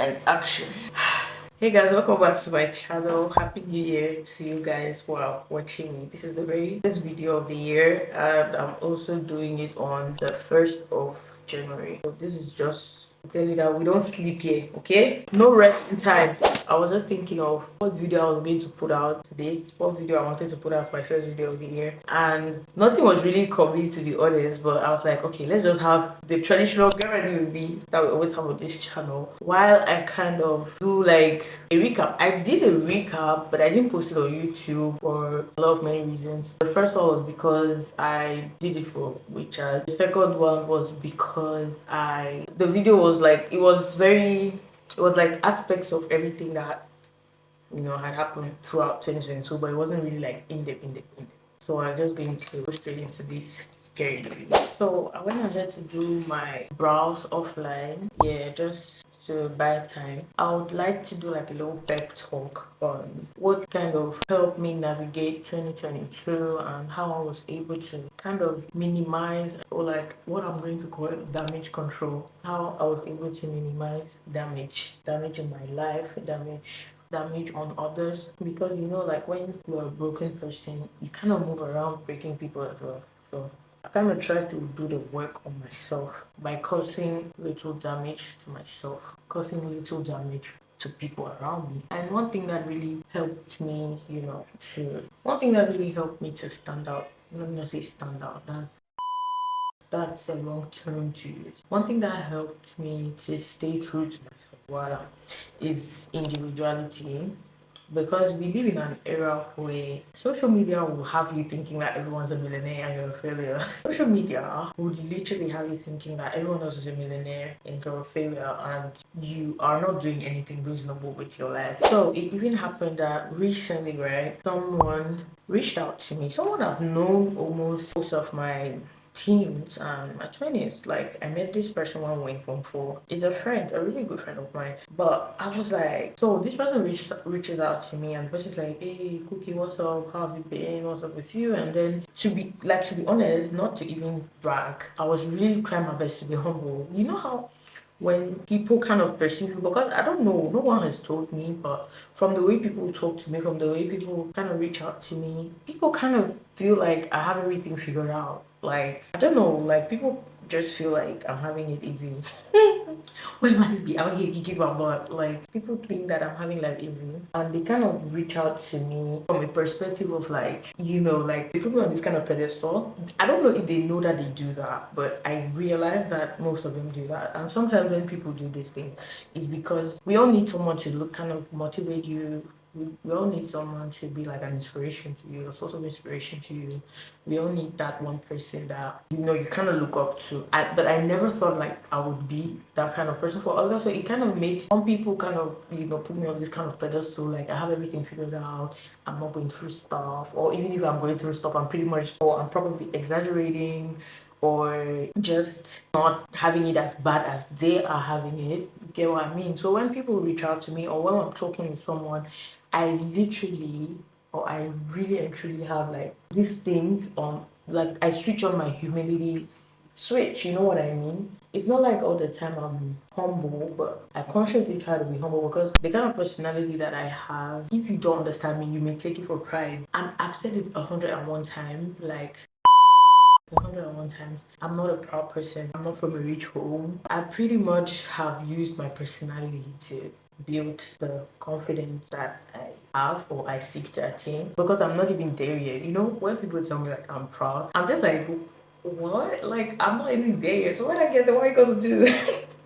and action. Hey guys, welcome back to my channel. Happy New Year to you guys who are watching me. This is the very first video of the year, and I'm also doing it on the 1st of January. So this is just to tell you that we don't sleep here, okay? No resting time. I was just thinking of what video I was going to put out today, what video I wanted to put out, my first video of the year, and nothing was really coming, to be honest. But I was like, okay, let's just have the traditional get ready with me that we always have on this channel, while I kind of do like a recap. I did a recap, but I didn't post it on YouTube for a lot of many reasons. The first one was because I did it for WeChat. The second one was because the video was like, it was like aspects of everything that had happened throughout 2022, but it wasn't really like in depth. So I'm just going to go straight into this. So I went ahead to do my browse offline, just to buy time. I would like to do like a little pep talk on what kind of helped me navigate 2022 and how I was able to kind of minimize, or like what I'm going to call damage control, how I was able to minimize damage in my life, damage on others, because like when you're a broken person, you kind of move around breaking people as well. So I kind of try to do the work on myself by causing little damage to myself, causing little damage to people around me. And one thing that really helped me, to stand out, I'm not gonna say stand out, that's a long term to use. One thing that helped me to stay true to myself, is individuality, because we live in an era where social media will have you thinking that everyone's a millionaire and you're a failure. Social media would literally have you thinking that everyone else is a millionaire and you're a failure and you are not doing anything reasonable with your life. So it even happened that recently, right, someone reached out to me, someone I've known almost most of my teens and my 20s. Like, I met this person when we went from 4. It's a friend, a really good friend of mine. But I was like, so this person reaches out to me, and the person's like, hey Cookie, what's up, how have you been, what's up with you? And then to be honest, not to even brag, I was really trying my best to be humble. You know how when people kind of perceive you, because I don't know, no one has told me, but from the way people talk to me, from the way people kind of reach out to me, people kind of feel like I have everything figured out. Like, I don't know, like people just feel like I'm having it easy. When I be out here kicking my butt, like people think that I'm having life easy, and they kind of reach out to me from a perspective of like, like they put me on this kind of pedestal. I don't know if they know that they do that, but I realize that most of them do that. And sometimes when people do this thing, it's because we all need someone to look kind of motivate you. We all need someone to be like an inspiration to you, a source of inspiration to you. We all need that one person that you kind of look up to. But I never thought like I would be that kind of person for others. So it kind of makes some people kind of put me on this kind of pedestal, like I have everything figured out, I'm not going through stuff, or even if I'm going through stuff, I'm probably exaggerating, or just not having it as bad as they are having it. You get what I mean? So when people reach out to me, or when I'm talking with someone, I really and truly have like this thing on, like I switch on my humility switch, you know what I mean? It's not like all the time I'm humble, but I consciously try to be humble, because the kind of personality that I have, if you don't understand me, you may take it for pride. And I've said it 101 times, like 101 times, I'm not a proud person. I'm not from a rich home. I pretty much have used my personality to build the confidence that I have, or I seek to attain, because I'm not even there yet. When people tell me like I'm proud, I'm just like, what? Like, I'm not even there yet. So when I get there, what are you gonna do?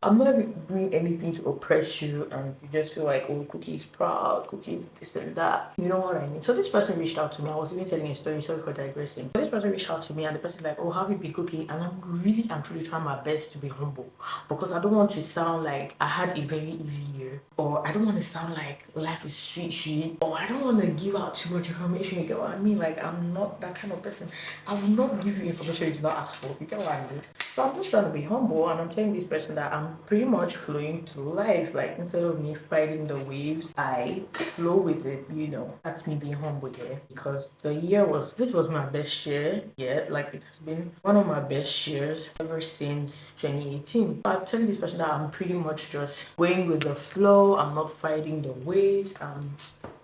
I'm not even doing anything to oppress you, and you just feel like, oh, Cookie is proud, Cookie is this and that. You know what I mean? So this person reached out to me. I was even telling a story, sorry for digressing. So this person reached out to me, and the person's like, oh, how have you been, Cookie? And I'm truly trying my best to be humble, because I don't want to sound like I had a very easy year, or I don't want to sound like life is sweet, or I don't want to give out too much information. You get what I mean? Like, I'm not that kind of person. I will not give you information you do not ask for. You get what I mean? So I'm just trying to be humble, and I'm telling this person that I'm pretty much flowing through life. Like instead of me fighting the waves, I flow with it, you know. That's me being humble here. Because this was my best year yet. Like it has been one of my best years ever since 2018. I'm telling this person that I'm pretty much just going with the flow. I'm not fighting the waves. I'm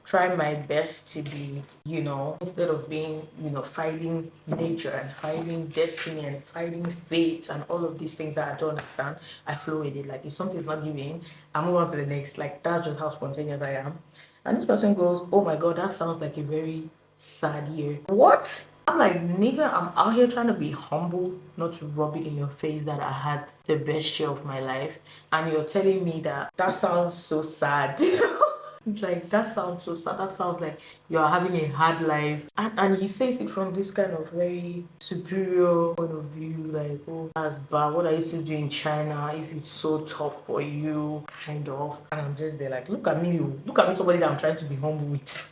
try my best to be, you know, instead of being, you know, fighting nature and fighting destiny and fighting fate and all of these things that I don't understand, I flow with it. Like if something's not giving, I move on to the next. Like that's just how spontaneous I am. And this person goes, oh my god, that sounds like a very sad year. What? I'm like, nigga, I'm out here trying to be humble, not to rub it in your face that I had the best year of my life. And you're telling me that sounds so sad. It's like, that sounds so sad. That sounds like you're having a hard life. And he says it from this kind of very superior point of view, like, oh, that's bad. What are you still doing in China if it's so tough for you? Kind of. And I'm just there like, look at me, somebody that I'm trying to be humble with.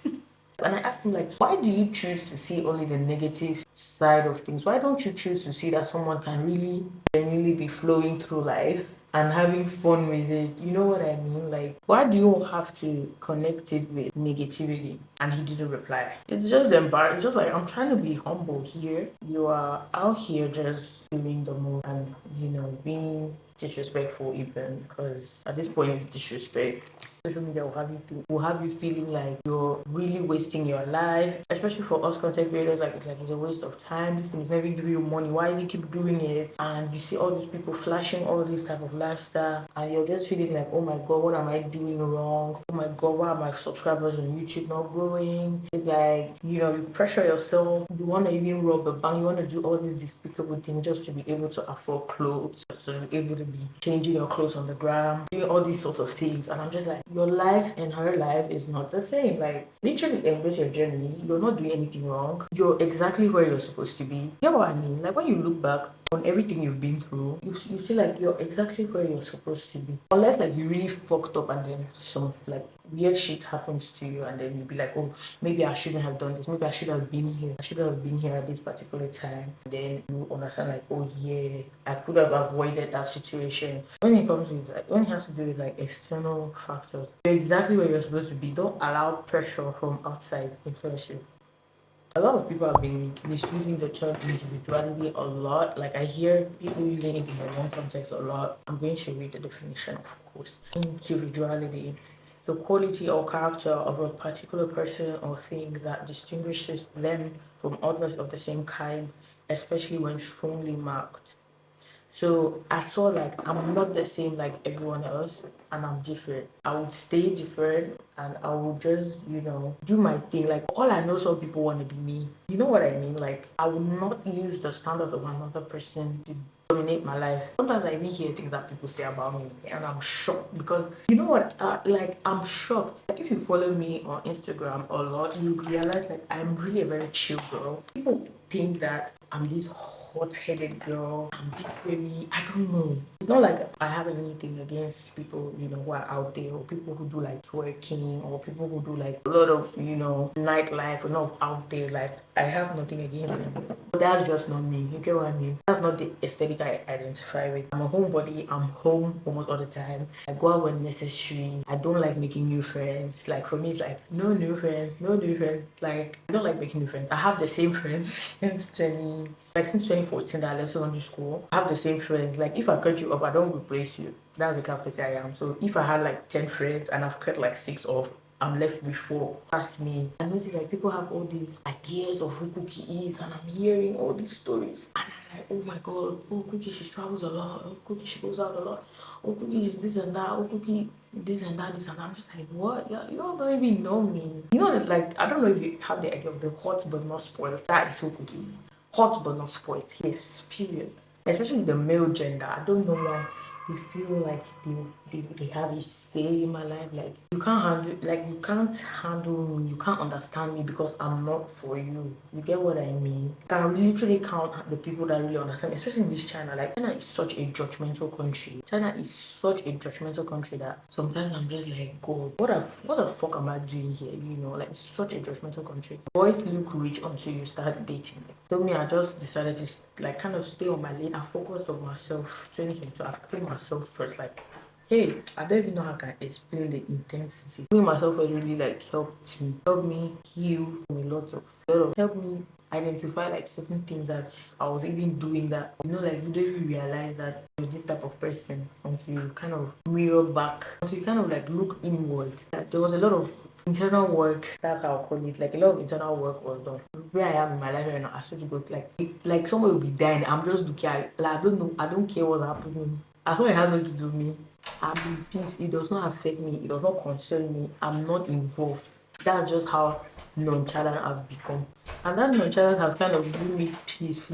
And I asked him, like, why do you choose to see only the negative side of things? Why don't you choose to see that someone can really genuinely be flowing through life and having fun with it? You know what I mean? Like, why do you have to connect it with negativity? And he didn't reply. It's just embarrassing. It's just like, I'm trying to be humble here. You are out here just doing the most and, you know, being disrespectful even, because at this point it's disrespect. Social media will have you feeling like you're really wasting your life, especially for us content creators. Like it's a waste of time. This thing is never giving you money. Why do you keep doing it? And you see all these people flashing all this type of lifestyle, and you're just feeling like, oh my god, what am I doing wrong? Oh my god, why are my subscribers on YouTube not growing? It's like, you know, you pressure yourself. You want to even rob a bank. You want to do all these despicable things just to be able to afford clothes, just to be able to be changing your clothes on the gram, doing all these sorts of things. And I'm just like, your life and her life is not the same. Like, literally embrace your journey. You're not doing anything wrong. You're exactly where you're supposed to be. You know what I mean? Like, when you look back on everything you've been through, you feel like you're exactly where you're supposed to be. Unless like you really fucked up and then some like weird shit happens to you, and then you'll be like, oh, maybe I shouldn't have done this. Maybe I should have been here. I should have been here at this particular time. And then you understand like, oh yeah, I could have avoided that situation. When it comes with like, when it has to do with like external factors, you're exactly where you're supposed to be. Don't allow pressure from outside influence you. A lot of people have been misusing the term individuality a lot. Like I hear people using it in the wrong context a lot. I'm going to read the definition, of course. Individuality, the quality or character of a particular person or thing that distinguishes them from others of the same kind, especially when strongly marked. So I saw like I'm not the same like everyone else, and I'm different. I would stay different and I would just, you know, do my thing. Like all I know, some people want to be me. You know what I mean? Like I would not use the standards of another person to dominate my life. Sometimes I even hear things that people say about me and I'm shocked, because you know what? Like I'm shocked. Like, if you follow me on Instagram a lot, you realize like I'm really a very chill girl. People think that I'm this hot-headed girl. I'm this very, I don't know. It's not like I have anything against people, you know, who are out there, or people who do like twerking, or people who do like a lot of, you know, nightlife, a lot of out there life. I have nothing against them. But that's just not me. You get what I mean? That's not the aesthetic I identify with. I'm a homebody. I'm home almost all the time. I go out when necessary. I don't like making new friends. Like for me, it's like no new friends, no new friends. Like I don't like making new friends. I have the same friends since 2014 that I left secondary school. I have the same friends. Like if I cut you off, I don't replace you. That's the kind of person I am. So if I had like 10 friends and I've cut like 6 off, I'm left with 4. That's me. I notice like people have all these ideas of who Cookie is, and I'm hearing all these stories. And I'm like, oh my god, oh Cookie, she travels a lot. Oh Cookie, she goes out a lot. Oh Cookie is this and that. Oh Cookie, this and that, this and that. I'm just like, what? Yeah, you all don't even know me. You know that, like, I don't know if you have the idea of the hot but not spoiled. That is who Cookie is. Hot but not spoiled. Yes, period. Especially the male gender. I don't know why they feel like they have a say in my life. Like you can't handle me, you can't understand me because I'm not for you. You get what I mean? I can literally count the people that really understand me, especially in this China. Like China is such a judgmental country. China is such a judgmental country that sometimes I'm just like, God, what the fuck am I doing here? You know, like it's such a judgmental country. Boys look rich until you start dating. So me, I just decided to like kind of stay on my lane. I focused on myself. 2022, I put myself first. Like Hey, I don't even know how I can explain the intensity. Me myself has really like helped me heal from helped me identify like certain things that I was even doing that like you don't even realize that you're this type of person until you kind of mirror back, until you kind of like look inward. There was a lot of internal work, that's how I call it, like a lot of internal work was done. Where I am in my life right now, I swear to God, like someone will be dying, I'm just looking at like I don't know, I don't care what's happening. As long as it has nothing to do with me, I'm in peace. It does not affect me. It does not concern me. I'm not involved. That's just how nonchalant I've become. And that nonchalance has kind of given me peace,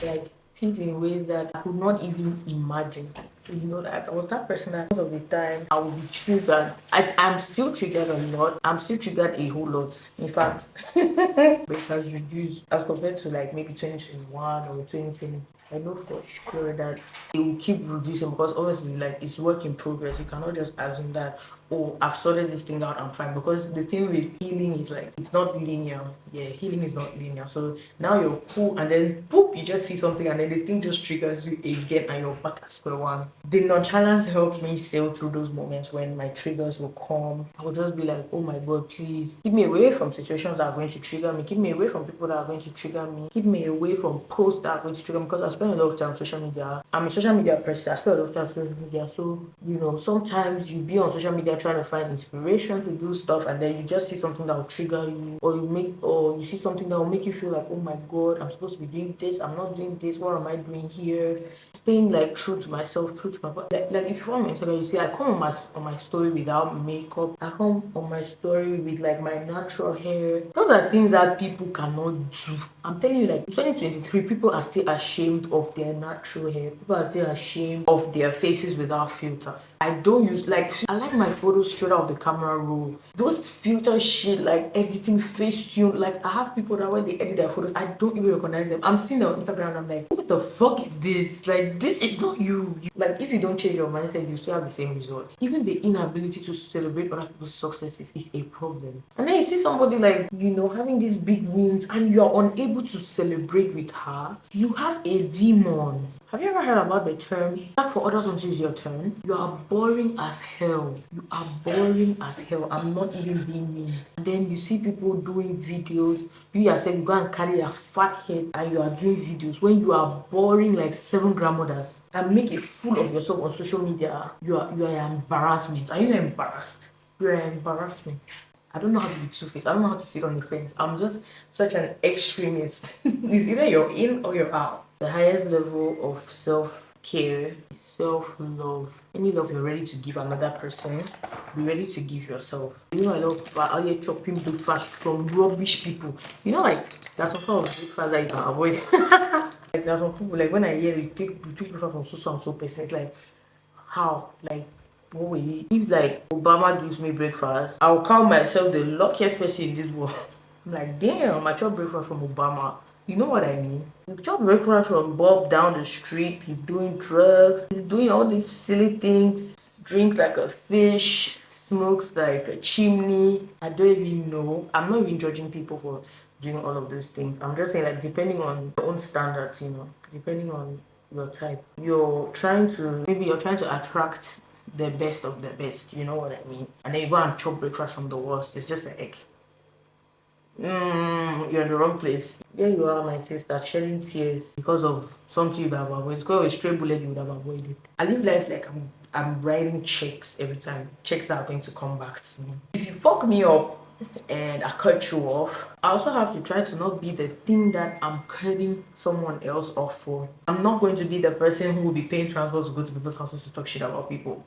like peace in ways that I could not even imagine. Like I was that person that most of the time I would be triggered. I'm still triggered a lot. I'm still triggered a whole lot. In fact, but it has reduced as compared to like maybe 2021 or 2020. I know for sure that it will keep reducing because obviously like it's work in progress. You cannot just assume that, oh, I've sorted this thing out, I'm fine. Because the thing with healing is like it's not linear. Yeah, healing is not linear. So now you're cool and then boop, you just see something and then the thing just triggers you again and you're back at square one. The nonchalance helped me sail through those moments when my triggers will come. I would just be like, oh my God, please keep me away from situations that are going to trigger me. Keep me away from people that are going to trigger me. Keep me away from posts that are going to trigger me because I spend a lot of time on social media. I'm a social media person. I spend a lot of time on social media. So, sometimes you be on social media trying to find inspiration to do stuff and then you just see something that will trigger you or you see something that will make you feel like, oh my God, I'm supposed to be doing this. I'm not doing this. What am I doing here? Staying like true to myself, true to my body. Like if you follow my Instagram, you see I come on my story without makeup. I come on my story with like my natural hair. Those are things that people cannot do. I'm telling you, like in 2023, people are still ashamed of their natural hair. People are still ashamed of their faces without filters. I don't use I like my photos straight out of the camera roll. Those filter shit, like editing face tune, like I have people that when they edit their photos, I don't even recognize them. I'm seeing them on Instagram and I'm like, what the fuck is this? Like this is not you. Like if you don't change your mindset, you still have the same results. Even the inability to celebrate other people's successes is a problem. And then you see somebody like, having these big wins and you're unable to celebrate with her. You have a demon. Have you ever heard about the term "work for others until it's your turn"? You are boring as hell. You are boring as hell. I'm not even being mean. And then you see people doing videos. You yourself, you go and carry your fat head and you are doing videos when you are boring like 7 grandmothers and make a fool of yourself on social media. You are an embarrassment. Are you embarrassed? You are an embarrassment. I don't know how to be two-faced. I don't know how to sit on the fence. I'm just such an extremist. It's either you're in or you're out. The highest level of self-care is self-love. Any love you're ready to give another person, be ready to give yourself. I love people out here chopping breakfast from rubbish people. Like there's some kind of breakfast that you can avoid. Like there's some people like when I hear you take breakfast from so and so person, it's like how? Like what will you? If like Obama gives me breakfast, I'll call myself the luckiest person in this world. I'm like, damn, I chop breakfast from Obama. You know what I mean? You chop breakfast from Bob down the street. He's doing drugs. He's doing all these silly things. Drinks like a fish. Smokes like a chimney. I don't even know. I'm not even judging people for doing all of those things. I'm just saying like depending on your own standards, depending on your type. You're trying to attract the best of the best, you know what I mean? And then you go and chop breakfast from the worst. It's just an egg. You're in the wrong place. There you are, my sister, shedding tears because of something you would have avoided. Because of a stray bullet you would have avoided. I live life like I'm writing checks every time. Checks that are going to come back to me. If you fuck me up and I cut you off, I also have to try to not be the thing that I'm cutting someone else off for. I'm not going to be the person who will be paying transport to go to people's houses to talk shit about people.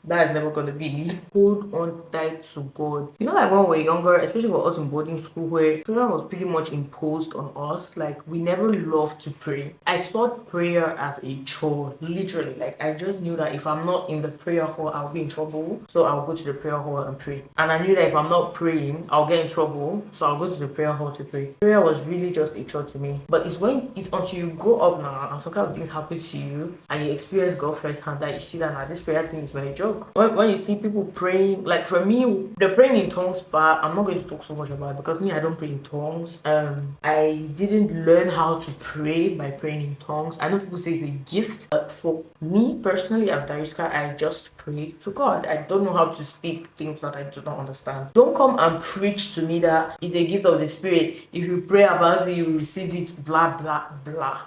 That is never gonna be me. Hold on tight to God. Like when we were younger, especially for us in boarding school, where prayer was pretty much imposed on us. Like we never loved to pray. I saw prayer as a chore, literally. Like I just knew that if I'm not in the prayer hall, I'll be in trouble. So I'll go to the prayer hall and pray. And I knew that if I'm not praying, I'll get in trouble. So I'll go to the prayer hall to pray. Prayer was really just a chore to me. But it's until you grow up now and some kind of things happen to you and you experience God firsthand that you see that now this prayer thing is my job. joke. When you see people praying, like for me, the praying in tongues part, I'm not going to talk so much about it because me, I don't pray in tongues. I didn't learn how to pray by praying in tongues. I know people say it's a gift, but for me personally, as Dariska, I just pray to God. I don't know how to speak things that I do not understand. Don't come and preach to me that it's a gift of the Spirit. If you pray about it, you will receive it, blah, blah, blah.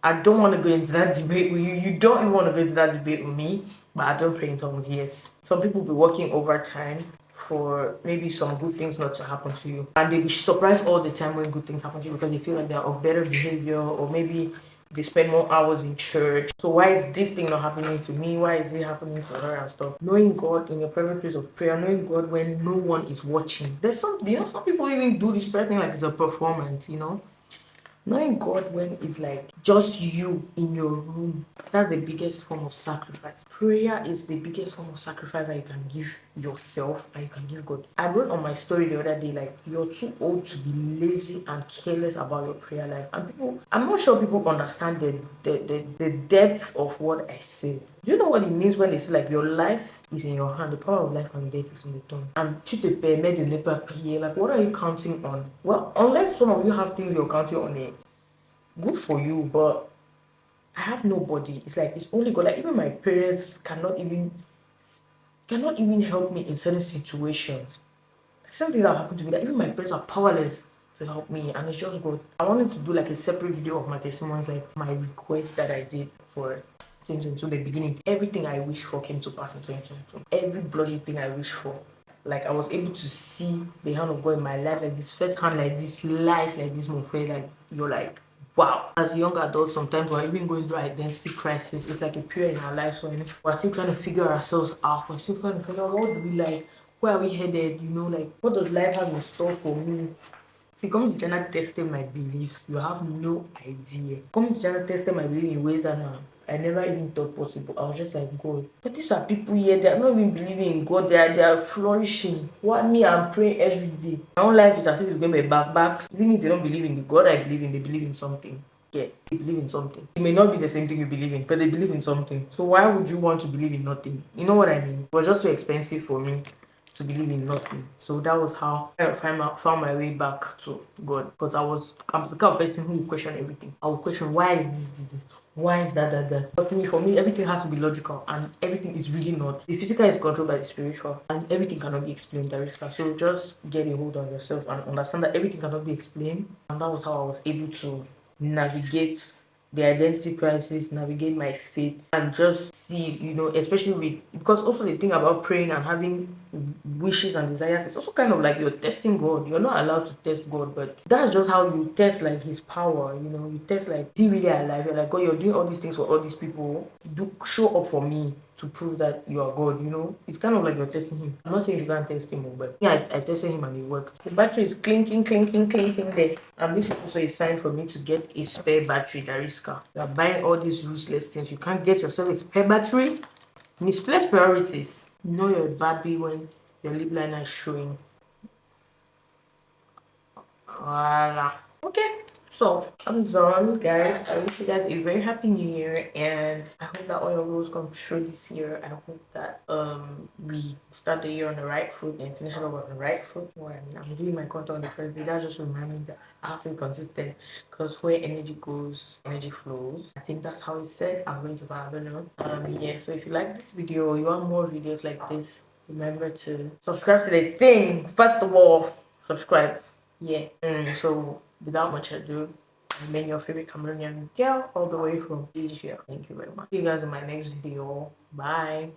I don't want to go into that debate with you. You don't even want to go into that debate with me. But I don't pray in tongues, yes. Some people be working overtime for maybe some good things not to happen to you. And they be surprised all the time when good things happen to you because they feel like they're of better behavior, or maybe they spend more hours in church. So why is this thing not happening to me? Why is it happening to her and stuff? Knowing God in your private place of prayer, knowing God when no one is watching. There's some, some people even do this prayer thing like it's a performance, Knowing God when it's like just you in your room, that's the biggest form of sacrifice. Prayer is the biggest form of sacrifice that you can give yourself and you can give God. I wrote on my story the other day, like, you're too old to be lazy and careless about your prayer life. And people, I'm not sure people understand the depth of what I said. Do you know what it means when they say like your life is in your hand, the power of life and death is in the tongue? And tu te permets de ne pas prier. Like, what are you counting on? Well, unless some of you have things you're counting on, good for you, but I have nobody. It's like it's only God. Like even my parents cannot even help me in certain situations. Something that happened to me that even my parents are powerless to help me, and it's just God. I wanted to do like a separate video of my testimonies, like my request that I did for 2022, the beginning. Everything I wished for came to pass in 2022. Every bloody thing I wished for. Like I was able to see the hand of God in my life, like this first hand, like this life, like this movement, like you're like, wow. As young adults, sometimes we're even going through identity crisis. It's like a period in our lives when we're still trying to figure ourselves out. We're still trying to figure out what do we like, where are we headed, like what does life have in store for me? See, coming to China tested my beliefs. You have no idea. Coming to China tested my belief in ways that I never even thought possible. I was just like, God. But these are people here, they are not even believing in God. They are flourishing. What me, I'm praying every day. My own life is as if it's going to be back. Even if they don't believe in the God I believe in, they believe in something. Yeah, they believe in something. It may not be the same thing you believe in, but they believe in something. So why would you want to believe in nothing? You know what I mean? It was just too expensive for me to believe in nothing. So that was how I found my way back to God. Because I'm the kind of person who will question everything. I will question, why is this? Why is that? But for me, everything has to be logical, and everything is really not. The physical is controlled by the spiritual, and everything cannot be explained, Dariska. So just get a hold on yourself and understand that everything cannot be explained. And that was how I was able to navigate the identity crisis, navigate my faith, and just see, especially because also the thing about praying and having wishes and desires, it's also kind of like you're testing God. You're not allowed to test God, but that's just how you test like his power. You test like, is he really alive? You're like, God, you're doing all these things for all these people. Show up for me to prove that you are God. It's kind of like you're testing him. I'm not saying you can't test him, but yeah, I tested him and it worked. The battery is clinking there. And this is also a sign for me to get a spare battery, Dariska. You're buying all these useless things. You can't get yourself a spare battery. Misplaced priorities. You're a Barbie when your lip liner is showing. Voila. Okay, so I'm done, guys. I wish you guys a very happy new year, and I hope that all your goals come true this year. I hope that we start the year on the right foot and finish it off on the right foot. I'm doing my content on the first day. That just reminds me that I have to be consistent, because where energy goes, energy flows. I think that's how it's said. I'm going to Babylon. Yeah. So if you like this video or you want more videos like this, remember to subscribe to the thing. First of all, subscribe. Yeah. So without much ado, I'm your favorite Cameroonian girl all the way from Asia. Thank you very much. See you guys in my next video. Bye.